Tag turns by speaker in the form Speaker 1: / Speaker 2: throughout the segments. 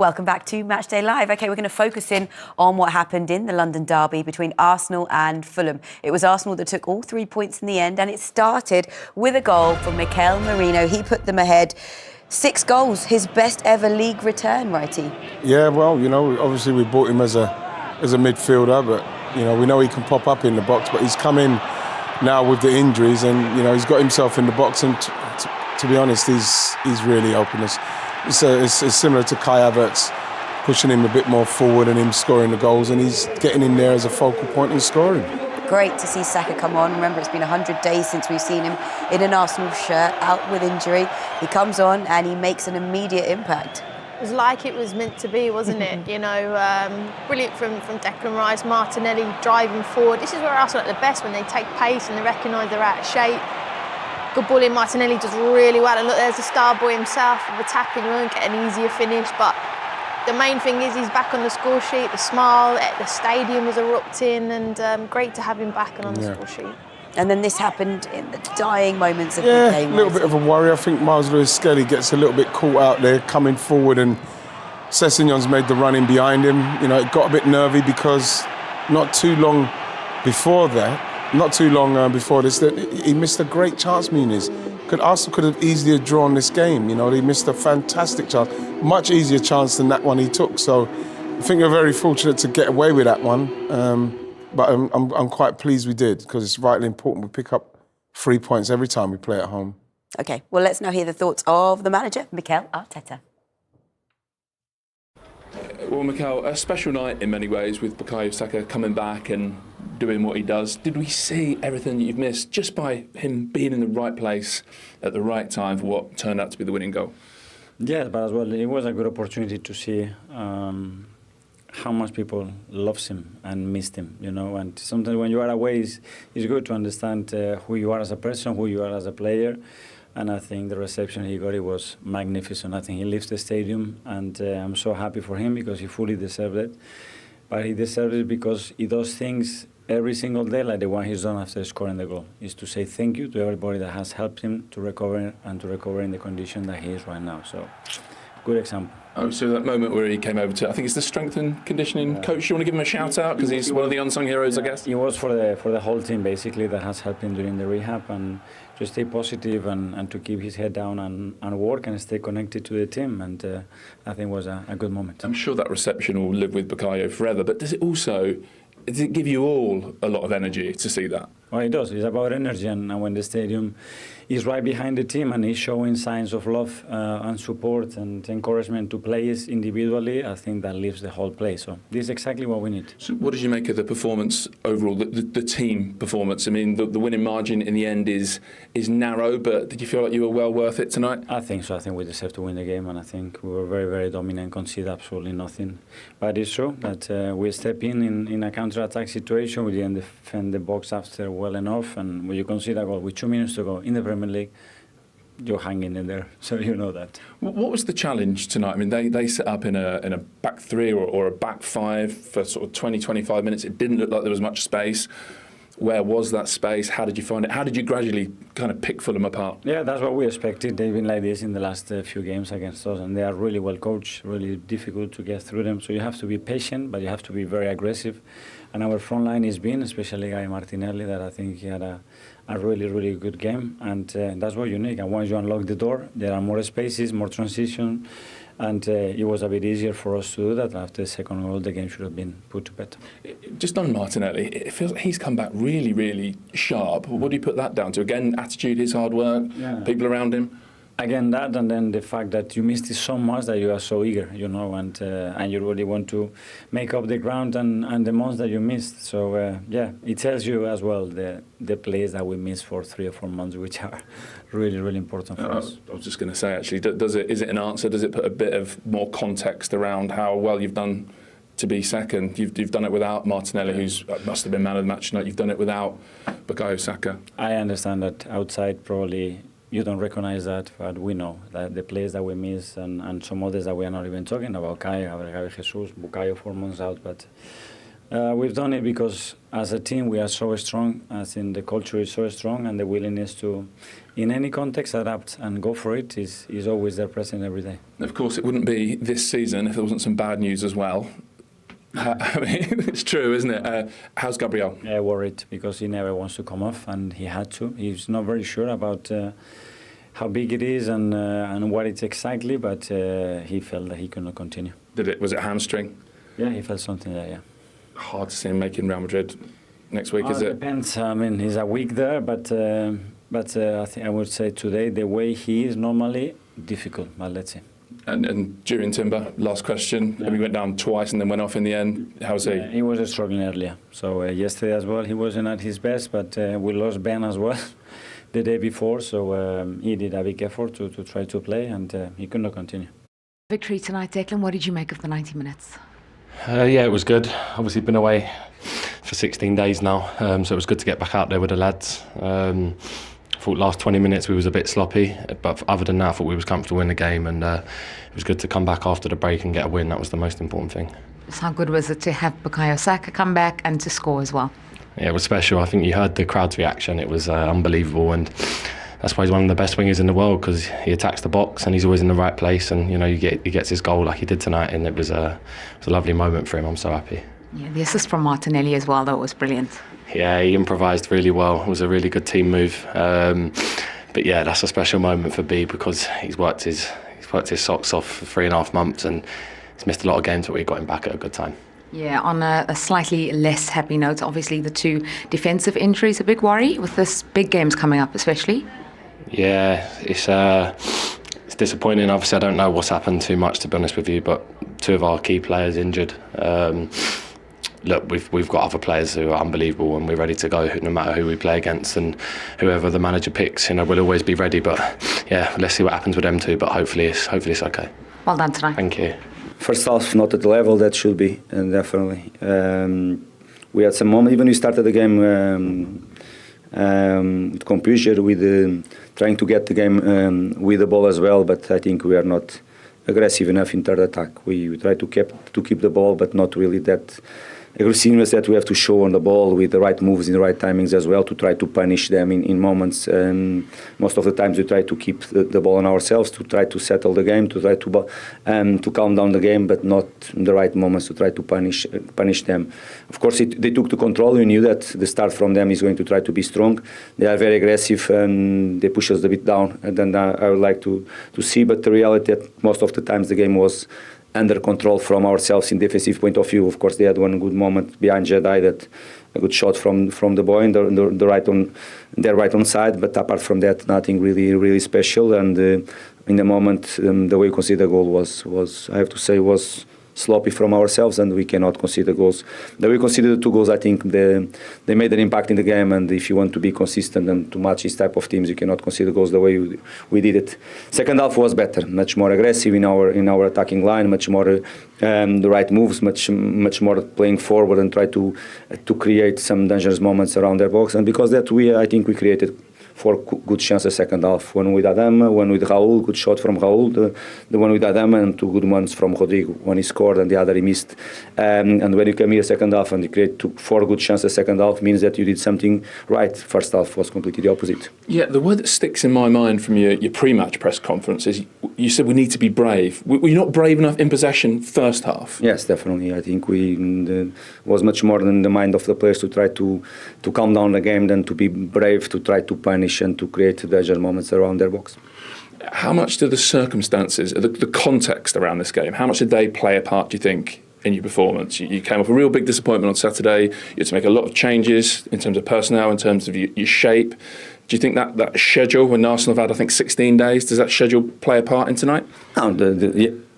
Speaker 1: Welcome back to Matchday Live. OK, we're going to focus in on what happened in the London derby between Arsenal and Fulham. It was Arsenal that took all 3 points in the end, and it started with a goal from Mikel. He put them ahead. 6 goals, his best ever league return, Wrighty.
Speaker 2: Yeah, well, obviously we bought him as a midfielder, but, we know he can pop up in the box, but he's come in now with the injuries and, he's got himself in the box and, to be honest, he's really opened us. It's similar to Kai Havertz, pushing him a bit more forward and him scoring the goals, and he's getting in there as a focal point and scoring.
Speaker 1: Great to see Saka come on. Remember, it's been 100 days since we've seen him in an Arsenal shirt, out with injury. He comes on and he makes an immediate impact.
Speaker 3: It was like it was meant to be, wasn't it? Brilliant from Declan Rice, Martinelli driving forward. This is where Arsenal are at the best, when they take pace and they recognise they're out of shape. Good ball in, Martinelli does really well. And look, there's the star boy himself with the tapping. You won't get an easier finish, but the main thing is he's back on the score sheet. The smile at the stadium was erupting, and great to have him back and on the score sheet.
Speaker 1: And then this happened in the dying moments of the game.
Speaker 2: Yeah, a little bit of a worry. I think Miles Lewis-Skelly gets a little bit caught out there, coming forward, and Sessegnon's made the run in behind him. It got a bit nervy because not too long before this, he missed a great chance, Muniz. Arsenal could have easily drawn this game. He missed a fantastic chance, much easier chance than that one he took. So I think we're very fortunate to get away with that one. But I'm quite pleased we did, because it's vitally important we pick up 3 points every time we play at home.
Speaker 1: OK, well, let's now hear the thoughts of the manager, Mikel Arteta.
Speaker 4: Well, Mikel, a special night in many ways with Bukayo Saka coming back and doing what he does. Did we see everything that you've missed just by him being in the right place at the right time for what turned out to be the winning goal?
Speaker 5: Yeah, but as well, it was a good opportunity to see how much people loves him and missed him, And sometimes when you are away, it's good to understand who you are as a person, who you are as a player. And I think the reception he got, it was magnificent. I think he leaves the stadium, and I'm so happy for him because he fully deserved it. But he deserves it because he does things every single day like the one he's done after scoring the goal, is to say thank you to everybody that has helped him to recover and to recover in the condition that he is right now. So, good example.
Speaker 4: Oh, so that moment where he came over to, I think it's the strength and conditioning coach. You want to give him a shout out because he's one of the unsung heroes, I guess.
Speaker 5: He was for the whole team basically that has helped him during the rehab, and to stay positive and to keep his head down and work and stay connected to the team. And I think it was a good moment.
Speaker 4: I'm sure that reception will live with Bukayo forever. But does it give you all a lot of energy to see that?
Speaker 5: Well, it does. It's about energy, and when the stadium is right behind the team and is showing signs of love and support and encouragement to players individually, I think that lifts the whole play. So this is exactly what we need.
Speaker 4: So what did you make of the performance overall, the team performance? I mean, the winning margin in the end is narrow, but did you feel like you were well worth it tonight?
Speaker 5: I think so. I think we deserve to win the game, and I think we were very, very dominant, conceded absolutely nothing. But it's true that we step in a counter-attack situation. We didn't defend the box after well enough, and when you concede a goal with 2 minutes to go in the Premier League, you're hanging in there, so you know that.
Speaker 4: What was the challenge tonight? I mean, they set up in a back three or a back five for sort of 20-25 minutes. It didn't look like there was much space. Where was that space? How did you find it? How did you gradually kind of pick Fulham apart?
Speaker 5: Yeah, that's what we expected. They've been like this in the last few games against us, and they are really well coached, really difficult to get through them. So you have to be patient, but you have to be very aggressive. And our front line has been, especially Guy Martinelli, that I think he had a really, really good game. And that's what you need. And once you unlock the door, there are more spaces, more transition. And it was a bit easier for us to do that. After the second goal, the game should have been put to bed.
Speaker 4: Just on Martinelli, it feels like he's come back really, really sharp. What do you put that down to? Again, attitude, his hard work, people around him?
Speaker 5: Again, that, and then the fact that you missed it so much that you are so eager, and you really want to make up the ground and the months that you missed. So, it tells you as well the plays that we missed for 3 or 4 months, which are really, really important for us.
Speaker 4: I was just going to say, actually, is it an answer? Does it put a bit of more context around how well you've done to be second? You've done it without Martinelli, who's must have been man of the match tonight. You've done it without Bukayo Saka.
Speaker 5: I understand that outside probably you don't recognize that, but we know that the players that we miss and some others that we are not even talking about, Kai, Jesus, Bukayo 4 months out, but We've done it because as a team we are so strong, as in the culture is so strong, and the willingness to, in any context, adapt and go for it is always there present every day.
Speaker 4: Of course, it wouldn't be this season if there wasn't some bad news as well. I mean, it's true, isn't it? How's Gabriel?
Speaker 5: Yeah, worried because he never wants to come off, and he had to. He's not very sure about how big it is and what it's exactly, but he felt that he could not continue.
Speaker 4: Was it hamstring?
Speaker 5: Yeah, he felt something there, yeah.
Speaker 4: Hard to see him making Real Madrid next week, is it?
Speaker 5: Depends. I mean, he's a week there, but I think I would say today, the way he is normally, difficult, but let's see.
Speaker 4: And during Timber, last question, he went down twice and then went off in the end. How's he?
Speaker 5: He was struggling earlier. So yesterday as well, he wasn't at his best, but we lost Ben as well the day before. So he did a big effort to try to play, and he could not continue.
Speaker 6: Victory tonight, Declan. What did you make of the 90 minutes?
Speaker 7: Yeah, it was good. Obviously been away for 16 days now, so it was good to get back out there with the lads. I thought last 20 minutes we was a bit sloppy, but other than that I thought we was comfortable in the game, and it was good to come back after the break and get a win. That was the most important thing.
Speaker 6: So how good was it to have Bukayo Saka come back and to score as well?
Speaker 7: Yeah, it was special. I think you heard the crowd's reaction. It was unbelievable, and that's why he's one of the best wingers in the world, because he attacks the box and he's always in the right place, and you know he gets his goal like he did tonight, and it was a lovely moment for him. I'm so happy.
Speaker 6: Yeah, the assist from Martinelli as well, that was brilliant.
Speaker 7: Yeah, he improvised really well. It was a really good team move. But yeah, that's a special moment for B, because he's worked his socks off for 3.5 months, and he's missed a lot of games, but we got him back at a good time.
Speaker 6: Yeah, on a slightly less happy note, obviously the 2 defensive injuries, a big worry with this big games coming up especially. Yeah,
Speaker 7: it's disappointing. Obviously, I don't know what's happened too much, to be honest with you, but 2 of our key players injured. Look, we've got other players who are unbelievable, and we're ready to go no matter who we play against, and whoever the manager picks, you know, we'll always be ready. But yeah, let's see what happens with them too. But hopefully it's okay.
Speaker 6: Well done tonight.
Speaker 7: Thank you.
Speaker 8: First half not at the level that should be, and definitely we had some moment. Even we started the game with composure, with trying to get the game with the ball as well. But I think we are not aggressive enough in third attack. We try to keep the ball, but not really that aggressiveness that we have to show on the ball, with the right moves in the right timings as well, to try to punish them in moments. Most of the times we try to keep the ball on ourselves, to try to settle the game, to try to calm down the game, but not in the right moments to try to punish them. Of course, they took the control. We knew that the start from them is going to try to be strong. They are very aggressive, and they push us a bit down. And then I would like to see, but the reality that most of the times the game was under control from ourselves in defensive point of view. Of course, they had one good moment behind Jedi, that a good shot from the boy in the right on their right on side. But apart from that, nothing really special. And in the moment, the way we conceded the goal was I have to say was sloppy from ourselves, and we cannot concede goals. The way we conceded the 2 goals, I think they made an impact in the game, and if you want to be consistent and to match this type of teams, you cannot concede goals the way we did it. Second half was better, much more aggressive in our attacking line, much more the right moves, much more playing forward and try to create some dangerous moments around their box. And because that, I think we created 4 good chances second half. One with Adama, one with Raul, good shot from Raul, the one with Adama, and 2 good ones from Rodrigo. One he scored and the other he missed. And when you come here second half and you create 4 good chances second half, means that you did something right. First half was completely the opposite.
Speaker 4: Yeah, the word that sticks in my mind from your pre-match press conference is you said we need to be brave. Were you not brave enough in possession first half?
Speaker 8: Yes, definitely. I think was much more than the mind of the players to try to calm down the game than to be brave, to try to punish and to create danger moments around their box.
Speaker 4: How much do the circumstances, the context around this game, how much did they play a part, do you think, in your performance? You came off a real big disappointment on Saturday. You had to make a lot of changes in terms of personnel, in terms of your shape. Do you think that schedule, when Arsenal have had, I think, 16 days, does that schedule play a part in tonight?
Speaker 8: No,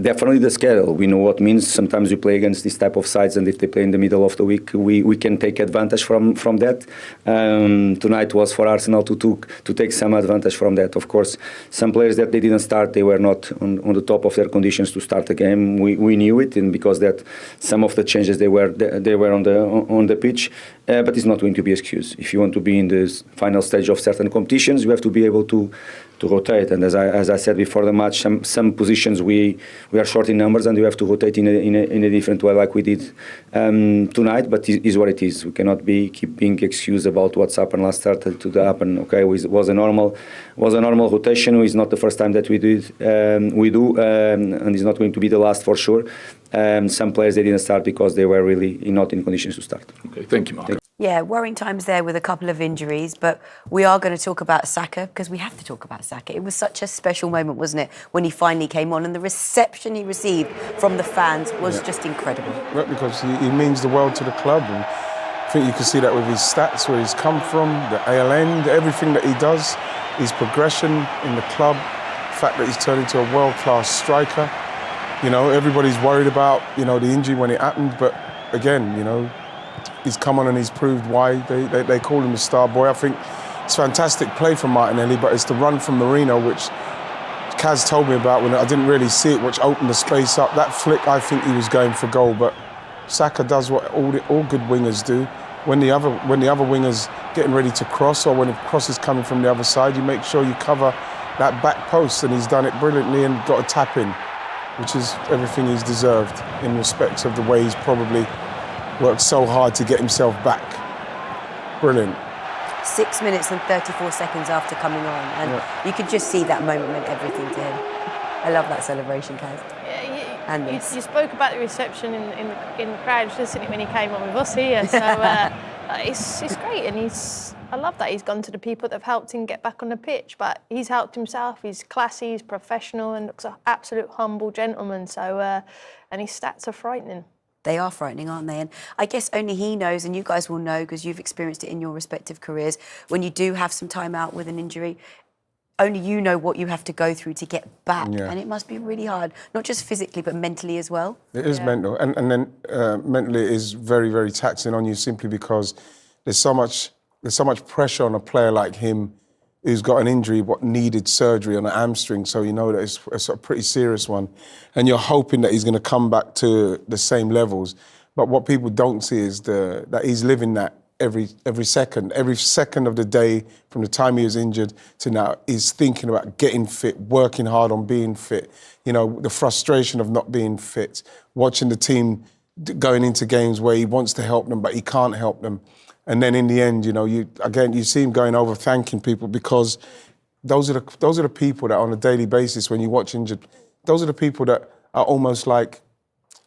Speaker 8: definitely the schedule. We know what it means. Sometimes we play against this type of sides, and if they play in the middle of the week, we can take advantage from that. Tonight was for Arsenal to take some advantage from that. Of course, some players that they didn't start, they were not on the top of their conditions to start the game. We knew it, and because that some of the changes they were on the pitch. But it's not going to be an excuse. If you want to be in the final stage of certain competitions, you have to be able to rotate. And as I said before the match, some positions positions we are short in numbers and we have to rotate in a different way like we did tonight. But it is what it is. We cannot keep being excused about what's happened last Saturday to the happen. Okay, it was a normal rotation. It's not the first time that we do, and it's not going to be the last for sure. Some players they didn't start because they were really not in conditions to start.
Speaker 4: Okay, thank you, Mark.
Speaker 1: Yeah, worrying times there with a couple of injuries, but we are going to talk about Saka because we have to talk about Saka. It was such a special moment, wasn't it, when he finally came on, and the reception he received from the fans was just incredible.
Speaker 2: Right, because he means the world to the club, and I think you can see that with his stats, where he's come from, the ALN, everything that he does, his progression in the club, the fact that he's turned into a world-class striker. You know, everybody's worried about, you know, the injury when it happened, but again, you know, he's come on and he's proved why they call him the star boy. I think it's fantastic play from Martinelli, but it's the run from Marino, which Kaz told me about when I didn't really see it, which opened the space up. That flick, I think he was going for goal, but Saka does what all good wingers do. When the other winger's getting ready to cross, or when a cross is coming from the other side, you make sure you cover that back post, and he's done it brilliantly and got a tap in, which is everything he's deserved in respect of the way he's probably worked so hard to get himself back. Brilliant.
Speaker 1: 6 minutes and 34 seconds after coming on, and you could just see that moment meant everything to him. I love that celebration, Kaz.
Speaker 3: You spoke about the reception in the crowd, wasn't it, when he came on with us here? So it's great, and I love that he's gone to the people that have helped him get back on the pitch. But he's helped himself. He's classy, he's professional, and looks an absolute humble gentleman. So and his stats are frightening.
Speaker 1: They are frightening, aren't they? And I guess only he knows, and you guys will know because you've experienced it in your respective careers, when you do have some time out with an injury, only you know what you have to go through to get back. Yeah. And it must be really hard, not just physically, but mentally as well.
Speaker 2: It is mental. And then mentally it is very, very taxing on you simply because there's so much pressure on a player like him who's got an injury, what needed surgery on an hamstring, so you know that it's a pretty serious one. And you're hoping that he's going to come back to the same levels. But what people don't see is that he's living that every second of the day, from the time he was injured to now, he's thinking about getting fit, working hard on being fit. You know, the frustration of not being fit, watching the team going into games where he wants to help them, but he can't help them. And then in the end, you know, you see him going over thanking people, because those are the people that on a daily basis, when you watch injured, those are the people that are almost like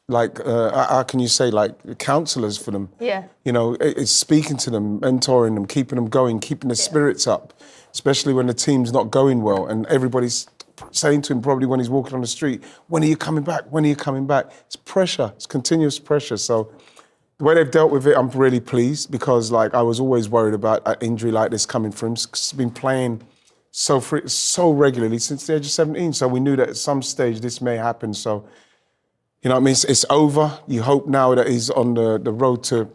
Speaker 2: how can you say, like counsellors for them.
Speaker 3: Yeah.
Speaker 2: You know, it's speaking to them, mentoring them, keeping them going, keeping their spirits up, especially when the team's not going well, and everybody's saying to him probably when he's walking on the street, when are you coming back? When are you coming back? It's pressure. It's continuous pressure. So the way they've dealt with it, I'm really pleased, because like I was always worried about an injury like this coming from him. He's been playing so regularly since the age of 17, so we knew that at some stage this may happen. So, you know what I mean? It's over. You hope now that he's on the road to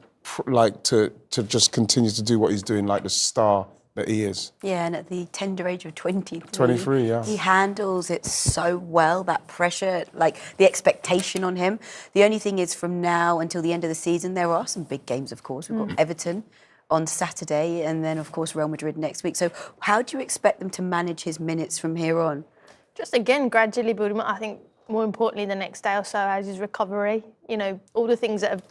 Speaker 2: just continue to do what he's doing, like the star that he is.
Speaker 1: Yeah, and at the tender age of
Speaker 2: 23, yeah.
Speaker 1: He handles it so well, that pressure, like the expectation on him. The only thing is, from now until the end of the season, there are some big games, of course. We've got Everton on Saturday, and then, of course, Real Madrid next week. So how do you expect them to manage his minutes from here on?
Speaker 3: Just, again, gradually build him up. I think, more importantly, the next day or so, as his recovery, you know, all the things that have,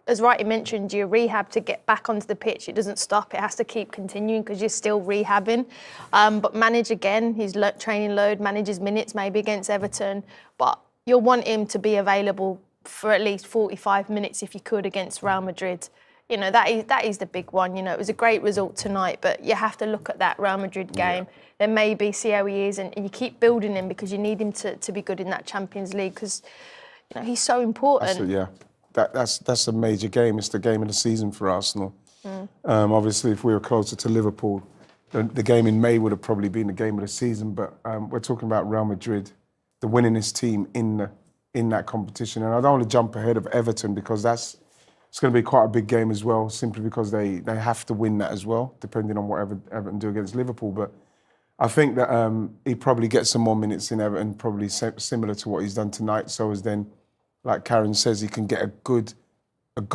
Speaker 3: as Wright mentioned, your rehab to get back onto the pitch, it doesn't stop. It has to keep continuing because you're still rehabbing. But manage, again, his training load, manage his minutes maybe against Everton. But you'll want him to be available for at least 45 minutes if you could against Real Madrid. You know, that is the big one. You know, it was a great result tonight, but you have to look at that Real Madrid game. Yeah. Then maybe see how he is, and you keep building him because you need him to be good in that Champions League, because, you know, he's so important.
Speaker 2: That's a major game. It's the game of the season for Arsenal. Obviously, if we were closer to Liverpool, the game in May would have probably been the game of the season. But we're talking about Real Madrid, the winningest team in that competition. And I don't want to jump ahead of Everton, because it's going to be quite a big game as well, simply because they have to win that as well, depending on what Everton do against Liverpool. But I think that he probably gets some more minutes in Everton, probably similar to what he's done tonight, so as then, like Karen says, he can get a good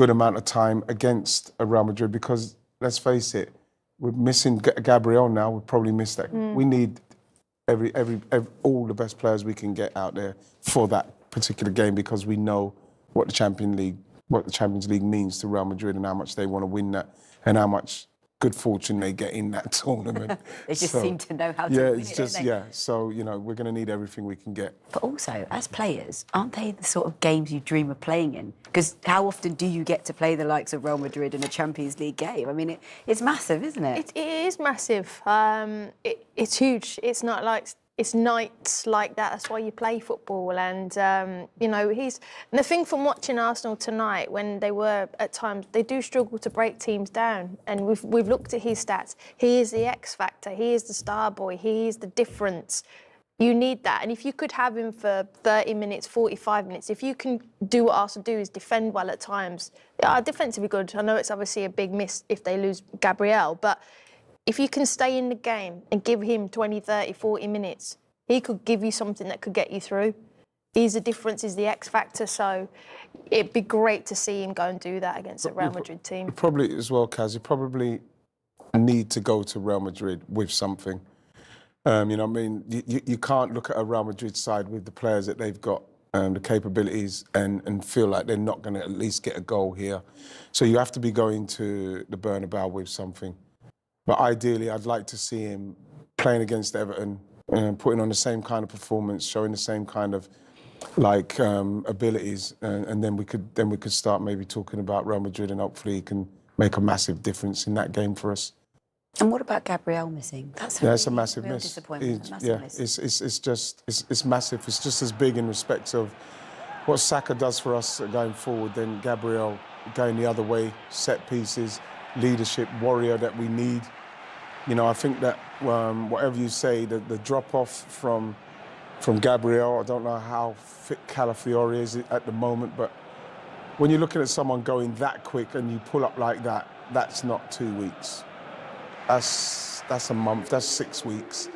Speaker 2: amount of time against a Real Madrid, because let's face it, we're missing Gabriel now. We'll probably miss that. We need all the best players we can get out there for that particular game, because we know what the Champions League means to Real Madrid and how much they want to win that and how much good fortune they get in that tournament.
Speaker 1: They just seem to know how to win it, don't they?
Speaker 2: So, we're going to need everything we can get.
Speaker 1: But also, as players, aren't they the sort of games you dream of playing in? Because how often do you get to play the likes of Real Madrid in a Champions League game? I mean, it's massive, isn't it?
Speaker 3: It is massive. It's huge. It's not like... It's nights like that. That's why you play football. And, and the thing from watching Arsenal tonight, when they were at times, they do struggle to break teams down. And we've looked at his stats. He is the X factor. He is the star boy. He is the difference. You need that. And if you could have him for 30 minutes, 45 minutes, if you can do what Arsenal do is defend well at times, they are defensively good. I know it's obviously a big miss if they lose Gabriel, but if you can stay in the game and give him 20, 30, 40 minutes, he could give you something that could get you through. He's the difference, he's the X factor, so it'd be great to see him go and do that against a Real Madrid team.
Speaker 2: Probably as well, Kaz, you probably need to go to Real Madrid with something. You can't look at a Real Madrid side with the players that they've got, the capabilities, and feel like they're not going to at least get a goal here. So you have to be going to the Bernabeu with something. But ideally, I'd like to see him playing against Everton, putting on the same kind of performance, showing the same kind of abilities, and then we could start maybe talking about Real Madrid, and hopefully he can make a massive difference in that game for us.
Speaker 1: And what about Gabriel missing? That's
Speaker 2: a massive miss.
Speaker 1: Disappointment.
Speaker 2: Miss. It's massive. It's just as big in respect of what Saka does for us going forward, then Gabriel going the other way, set pieces, leadership, warrior that we need. I think that whatever you say, the drop-off from Gabriel, I don't know how fit Calafiori is at the moment, but when you're looking at someone going that quick and you pull up like that, that's not 2 weeks. That's a month, that's 6 weeks.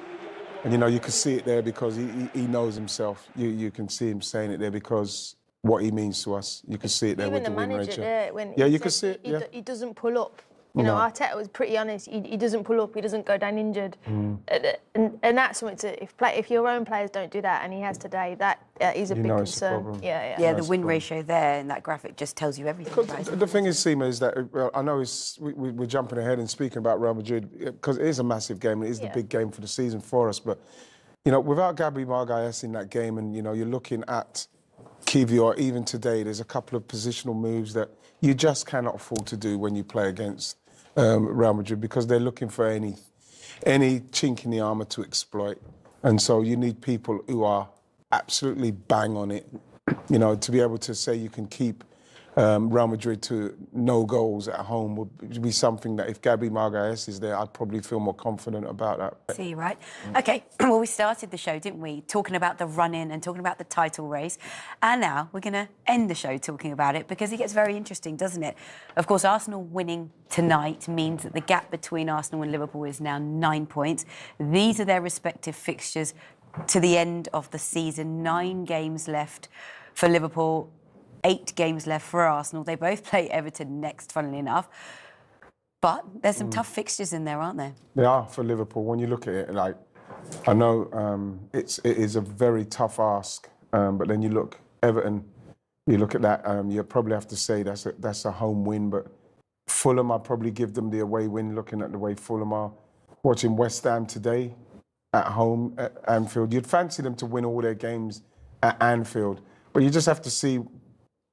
Speaker 2: And, you can see it there because he knows himself. You can see him saying it there because what he means to us. You can see it there
Speaker 3: even
Speaker 2: with the win ratio.
Speaker 3: You
Speaker 2: can see it,
Speaker 3: he doesn't pull up. Arteta was pretty honest. He doesn't pull up. He doesn't go down injured, and that's something to if your own players don't do that, and he has today, that is a big concern.
Speaker 1: Yeah, the win ratio there in that graphic just tells you everything. Right?
Speaker 2: The thing is, Seema, is that I know we're jumping ahead and speaking about Real Madrid because it is a massive game. It is the big game for the season for us. But without Gabriel Magalhaes in that game, and you're looking at Kiwior, even today, there's a couple of positional moves that you just cannot afford to do when you play against Real Madrid because they're looking for any chink in the armour to exploit. And so you need people who are absolutely bang on it, to be able to say you can keep Real Madrid to no goals at home would be something that if Gabriel Magalhaes is there, I'd probably feel more confident about that.
Speaker 1: See, right? Okay, well, we started the show, didn't we? Talking about the run-in and talking about the title race. And now we're going to end the show talking about it because it gets very interesting, doesn't it? Of course, Arsenal winning tonight means that the gap between Arsenal and Liverpool is now 9 points. These are their respective fixtures to the end of the season. 9 games left for Liverpool. 8 games left for Arsenal. They both play Everton next, funnily enough. But there's some tough fixtures in there, aren't there? They are for Liverpool. When you look at it, I know it is a very tough ask, but then you look Everton, you look at that, you probably have to say that's a home win. But Fulham, I'd probably give them the away win. Looking at the way Fulham are, watching West Ham today at home at Anfield, you'd fancy them to win all their games at Anfield, but you just have to see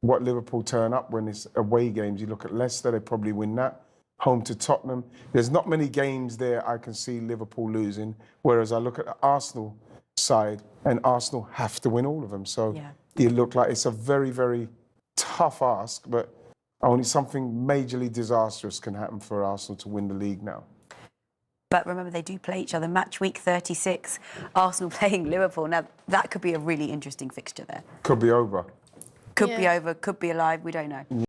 Speaker 1: what Liverpool turn up when it's away games. You look at Leicester, they probably win that. Home to Tottenham. There's not many games there I can see Liverpool losing, whereas I look at the Arsenal side and Arsenal have to win all of them. So you look like it's a very, very tough ask, but only something majorly disastrous can happen for Arsenal to win the league now. But remember, they do play each other. Match week 36, Arsenal playing Liverpool. Now, that could be a really interesting fixture there. Could be over. Could be over, could be alive, we don't know.